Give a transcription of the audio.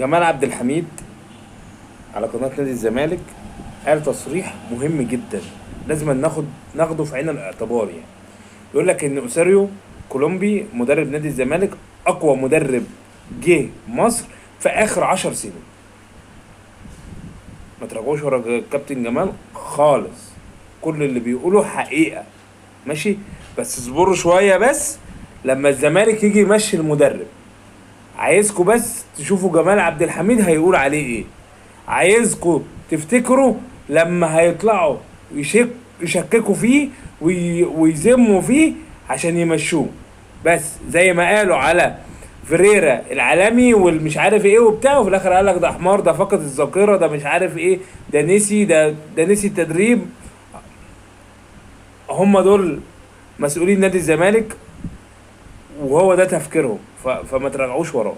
جمال عبد الحميد على قناة نادي الزمالك قال تصريح مهم جدا، لازم ناخده في عين الاعتبار. يعني بيقول لك ان اوساريو كولومبي مدرب نادي الزمالك اقوى مدرب جه مصر في اخر 10 سنين. ما تراجعوش ورا الكابتن جمال خالص، كل اللي بيقوله حقيقة. ماشي، بس اصبروا شوية بس لما الزمالك يجي يمشي المدرب. عايزكوا بس تشوفوا جمال عبد الحميد هيقول عليه ايه. عايزكوا تفتكروا لما هيطلعوا يشككوا فيه ويذموا فيه عشان يمشوه. بس زي ما قالوا على فريرا العالمي والمش عارف ايه وبتاع، وفي الاخر قال لك ده حمار، ده فقد الذاكره، ده مش عارف ايه، ده نسي، ده نسي التدريب. هم دول مسؤولين نادي الزمالك، وهو ده تفكيرهم. فما تراجعوش وراه.